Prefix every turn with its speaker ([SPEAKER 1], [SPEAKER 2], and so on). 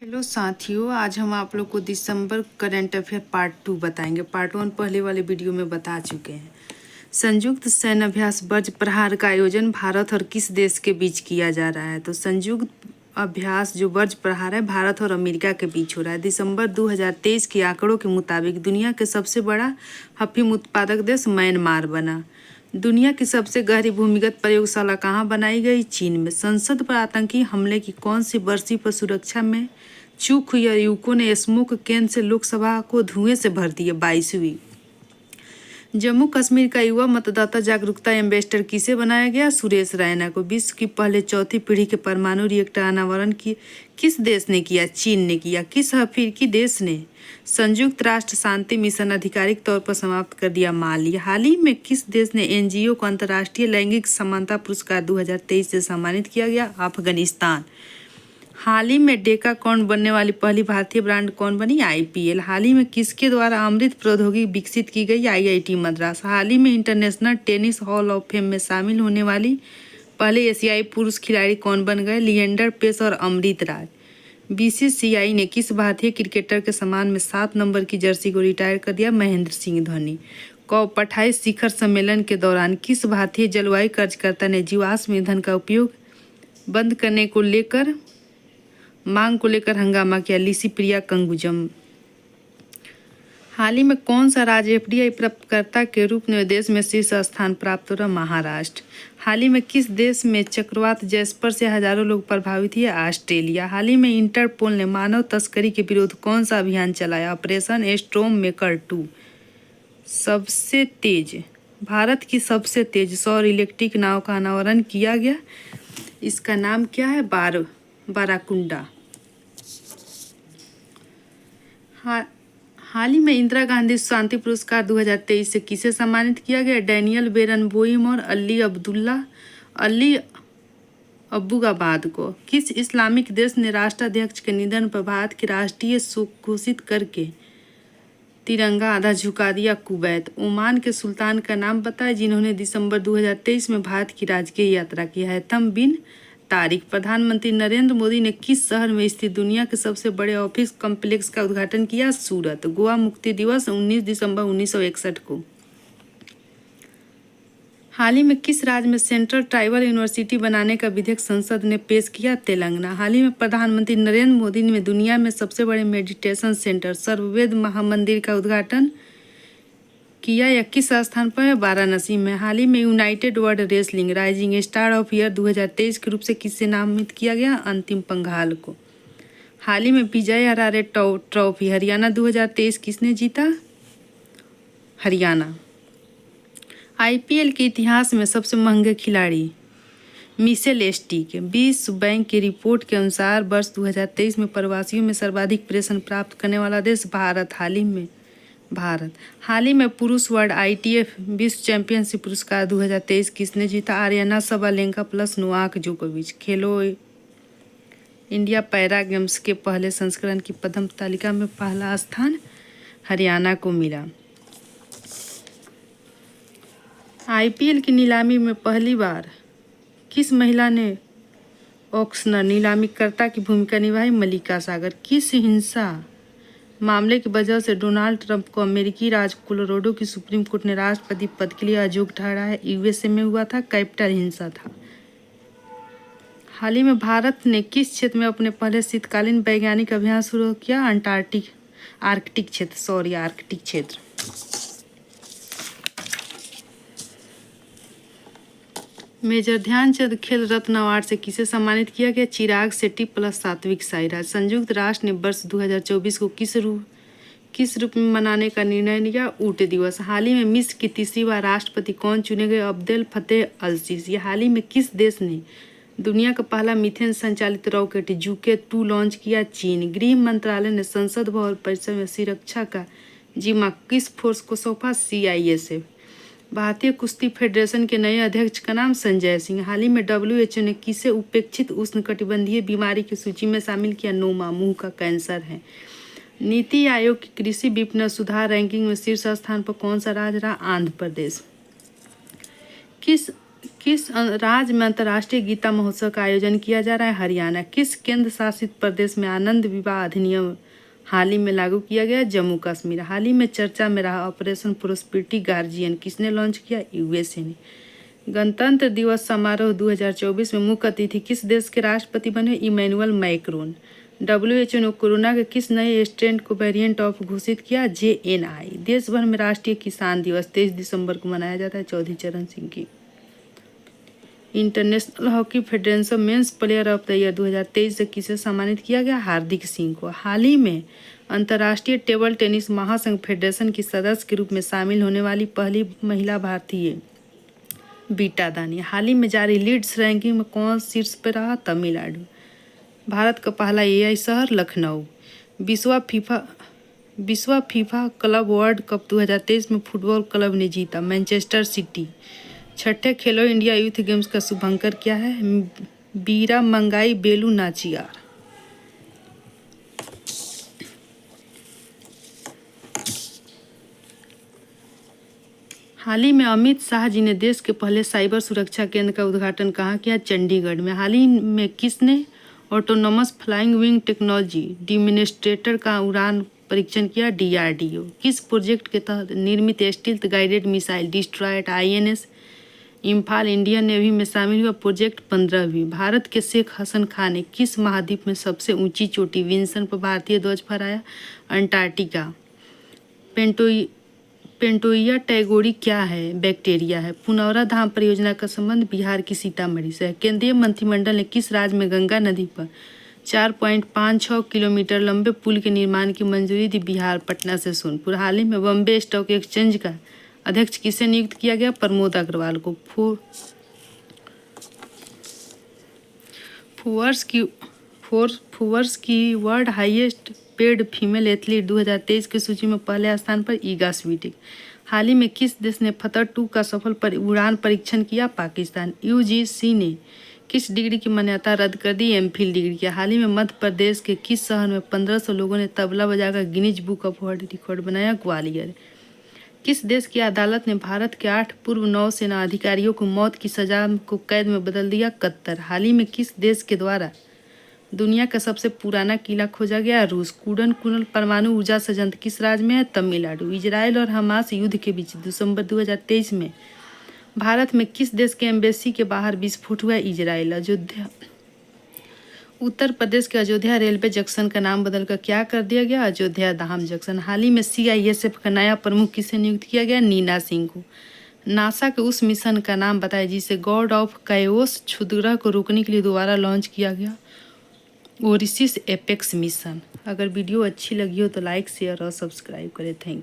[SPEAKER 1] Hello साथियों, आज हम आप लोग को दिसंबर करंट अफेयर पार्ट 2 बताएंगे। पार्ट 1 पहले वाले वीडियो में बता चुके हैं। संयुक्त सैन्य अभ्यास वज्र प्रहार का आयोजन भारत और किस देश के बीच किया जा रहा है? तो संयुक्त अभ्यास जो वज्र प्रहार है भारत और अमेरिका के बीच हो रहा है। दिसंबर 2023 के आंकड़ों के मुताबिक दुनिया के सबसे बड़ा अफीम उत्पादक देश म्यांमार बना। दुनिया की सबसे गहरी भूमिगत प्रयोगशाला कहाँ बनाई गई? चीन में। संसद पर आतंकी हमले की कौन सी बरसी पर सुरक्षा में चूक हुई? यूको ने स्मोक केन से लोकसभा को धुएं से भर दिया। 22वीं जम्मू कश्मीर का युवा मतदाता जागरूकता एम्बेसडर किसे बनाया गया? सुरेश रैना को। विश्व की पहले चौथी पीढ़ी के परमाणु रिएक्टर अनावरण किस देश ने किया? चीन ने किया। किस अफ्रीकी देश ने संयुक्त राष्ट्र शांति मिशन आधिकारिक तौर पर समाप्त कर दिया? माली। हाल ही में किस देश ने एनजीओ को अंतर्राष्ट्रीय लैंगिक समानता पुरस्कार 2023 से सम्मानित किया गया? अफगानिस्तान। हाल ही में डेकाकॉर्न बनने वाली पहली भारतीय ब्रांड कौन बनी? आईपीएल। हाल ही में किसके द्वारा अमृत प्रौद्योगिकी विकसित की गई? आईआईटी मद्रास। हाल ही में international tennis hall of fame में शामिल होने वाली पहले एशियाई पुरुष खिलाड़ी कौन बन गए? लिएंडर पेस और अमृत राज। बीसीसीआई ने किस भारतीय क्रिकेटर के सम्मान में 7 नंबर की जर्सी को रिटायर कर दिया? महेंद्र सिंह धोनी। COP 28 शिखर सम्मेलन के दौरान किस भारतीय जलवायु कर्जकर्ता ने जीवाश्म ईंधन का उपयोग बंद करने को लेकर मांग को लेकर हंगामा किया? लिसी प्रिया कंगुजम। हाल ही में कौन सा राज्य एफडीआई प्राप्तकर्ता के रूप में देश में शीर्ष स्थान प्राप्त हो रहा? महाराष्ट्र। हाल ही में किस देश में चक्रवात जैस्पर से हजारों लोग प्रभावित हुए? ऑस्ट्रेलिया। हाल ही में इंटरपोल ने मानव तस्करी के विरुद्ध कौन सा अभियान चलाया? Operation storm maker 2। सबसे तेज भारत की सबसे तेज सौर इलेक्ट्रिक नाव का अनावरण किया गया। इसका नाम क्या है? बाराकुंडा। हाल ही में इंदिरा गांधी शांति पुरस्कार 2023 से किसे सम्मानित किया गया? डैनियल बेरनबोइम और अली अब्बुगाबाद को। किस इस्लामिक देश ने राष्ट्राध्यक्ष के निधन पर भारत के राष्ट्रीय शोक घोषित करके तिरंगा आधा झुका दिया? कुवैत। ओमान के सुल्तान का नाम बताएं जिन्होंने दिसंबर 2023 में भारत की राजकीय यात्रा की? हैथम बिन तारिक। प्रधानमंत्री नरेंद्र मोदी ने किस शहर में स्थित दुनिया के सबसे बड़े ऑफिस कॉम्प्लेक्स का उद्घाटन किया? सूरत। गोवा मुक्ति दिवस 19 दिसंबर 1961 को। हाल ही में किस राज्य में सेंट्रल ट्राइबल यूनिवर्सिटी बनाने का विधेयक संसद ने पेश किया? तेलंगाना। हाल ही में प्रधानमंत्री नरेंद्र मोदी ने दुनिया में सबसे बड़े मेडिटेशन सेंटर सर्ववेद महामंदिर का उद्घाटन किया या किस स्थान पर है? वाराणसी में। हाल ही में United world wrestling rising star of year 2023 के रूप से किससे नामित किया गया? अंतिम पंघाल को। हाल ही में विजय हरारे ट्रॉफी हरियाणा 2023 किसने जीता? हरियाणा। आईपीएल के इतिहास में सबसे महंगे खिलाड़ी मिशेल स्टीक। विश्व बैंक की रिपोर्ट के अनुसार वर्ष 2023 में प्रवासियों में सर्वाधिक प्रेषण प्राप्त करने वाला देश भारत। हाल ही में पुरुष वर्ल्ड आईटीएफ विश्व चैंपियनशिप पुरस्कार 2023 किसने जीता? आर्यना सबालेंका प्लस नोवाक जोकोविच। खेलो इंडिया पैरा गेम्स के पहले संस्करण की पदक तालिका में पहला स्थान हरियाणा को मिला। आईपीएल की नीलामी में पहली बार किस महिला ने ऑक्शनर नीलामीकर्ता की भूमिका निभाई? मल्लिका सागर। किस हिंसा मामले की वजह से डोनाल्ड ट्रंप को अमेरिकी राज्य कोलोराडो की सुप्रीम कोर्ट ने राष्ट्रपति पद के लिए अयोग्य ठहराया? यूएसए में हुआ था, कैपिटल हिंसा था। हाल ही में भारत ने किस क्षेत्र में अपने पहले शीतकालीन वैज्ञानिक अभियान शुरू किया? आर्कटिक क्षेत्र। मेजर ध्यानचंद खेल रत्न अवार्ड से किसे सम्मानित किया गया? चिराग शेट्टी प्लस सात्विक साईराज। संयुक्त राष्ट्र ने वर्ष 2024 को किस रूप में मनाने का निर्णय लिया? ऊँट दिवस। हाल ही में मिस्र की तीसरी बार राष्ट्रपति कौन चुने गए? अब्देल फतेह अल सीसी। हाल ही में किस देश ने दुनिया का पहला मीथेन संचालित रॉकेट जुके 2 लॉन्च किया? चीन। गृह मंत्रालय ने संसद भवन परिसर में सुरक्षा का जिम्मा किस फोर्स को सौंपा? CISF। भारतीय कुश्ती फेडरेशन के नए अध्यक्ष का नाम संजय सिंह। हाल ही में WHO ने किसे उपेक्षित उष्णकटिबंधीय बीमारी की सूची में शामिल किया? नोमा मुंह का कैंसर है। नीति आयोग की कृषि विपणन सुधार रैंकिंग में शीर्ष स्थान पर कौन सा राज्य रहा? आंध्र प्रदेश। किस राज्य में अंतर्राष्ट्रीय गीता महोत्सव का आयोजन किया जा रहा है? हरियाणा। किस केंद्र शासित प्रदेश में आनंद विवाह अधिनियम हाल ही में लागू किया गया? जम्मू कश्मीर। हाल ही में चर्चा में रहा ऑपरेशन प्रोस्पेरिटी गार्जियन किसने लॉन्च किया? यूएसए ने। गणतंत्र दिवस समारोह 2024 में मुख्य अतिथि किस देश के राष्ट्रपति बने? Emmanuel Macron. WHO ने कोरोना के किस नए स्ट्रेन को वेरिएंट ऑफ घोषित किया? JNI। देश भर में राष्ट्रीय किसान दिवस 23 दिसंबर को मनाया जाता है चौधरी चरण सिंह की। International hockey federation men's player of the year 2023 से किसे सम्मानित किया गया? हार्दिक सिंह को। हाल ही में अंतर्राष्ट्रीय टेबल टेनिस महासंघ फेडरेशन की सदस्य के रूप में शामिल होने वाली पहली महिला भारतीय बीटा दानी। हाल ही में जारी लीड्स रैंकिंग में कौन शीर्ष पर रहा? तमिलनाडु। भारत का पहला AI शहर लखनऊ। विश्व फीफा क्लब वर्ल्ड कप 2023 में फुटबॉल क्लब ने जीता मैनचेस्टर सिटी। छठे खेलो इंडिया यूथ गेम्स का शुभंकर क्या है? बीरा मंगाई बेलू नाचियार। हाल ही में अमित शाह जी ने देश के पहले साइबर सुरक्षा केंद्र का उद्घाटन कहाँ किया? चंडीगढ़ में। हाल ही में किसने ऑटोनोमस फ्लाइंग विंग टेक्नोलॉजी डिमिनिस्ट्रेटर का उड़ान परीक्षण किया? DRDO। किस प्रोजेक्ट के तहत निर्मित stealth guided missile destroyer INS Imphal Indian navy में शामिल हुआ? प्रोजेक्ट 15वीं। भारत के शेख हसन खान ने किस महाद्वीप में सबसे ऊंची चोटी विंसन पर भारतीय ध्वज फहराया? अंटार्कटिका। पेंटोइया टैगोरी क्या है? बैक्टीरिया है। पुनौरा धाम परियोजना का संबंध बिहार की सीतामढ़ी से है। केंद्रीय मंत्रिमंडल ने किस राज्य में गंगा नदी पर 4.56 किलोमीटर लंबे पुल के निर्माण की मंजूरी दी? बिहार। पटना से सोनपुर। हाल ही में बॉम्बे स्टॉक एक्सचेंज का अध्यक्ष किसे नियुक्त किया गया? प्रमोद अग्रवाल को। फोर्ब्स की world highest paid female athlete 2023 की सूची में पहले स्थान पर ईगा स्वीटिक। हाल ही में किस देश ने फतर 2 का सफल उड़ान परीक्षण किया? पाकिस्तान। UGC ने किस डिग्री की मान्यता रद्द कर दी? MPhil डिग्री की। हाल ही में मध्य प्रदेश के किस शहर में 1500 लोगों ने तबला बजाकर Guinness book of world record बनाया? ग्वालियर। किस देश की अदालत ने भारत के 8 पूर्व नौसेना अधिकारियों को मौत की सजा को कैद में बदल दिया? कतर। हाल ही में किस देश के द्वारा दुनिया का सबसे पुराना किला खोजा गया? रूस। कुडन कुनल परमाणु ऊर्जा संयंत्र किस राज्य में है? तमिलनाडु। इजराइल और हमास युद्ध के बीच दिसंबर 2023 में भारत में किस देश के एम्बेसी के बाहर विस्फोट हुआ? इजराइल। अयोध्या। उत्तर प्रदेश के अयोध्या रेलवे जंक्शन का नाम बदलकर क्या कर दिया गया? अयोध्या धाम जंक्शन। हाल ही में CISF का नया प्रमुख किसे नियुक्त किया गया? नीना सिंह को। नासा के उस मिशन का नाम बताएं जिसे गॉड ऑफ कैओस क्षुद्रग्रह को रोकने के लिए दोबारा लॉन्च किया गया? ओरिसिस एपेक्स मिशन। अगर वीडियो अच्छी लगी हो तो लाइक शेयर और सब्सक्राइब करें। Thank you.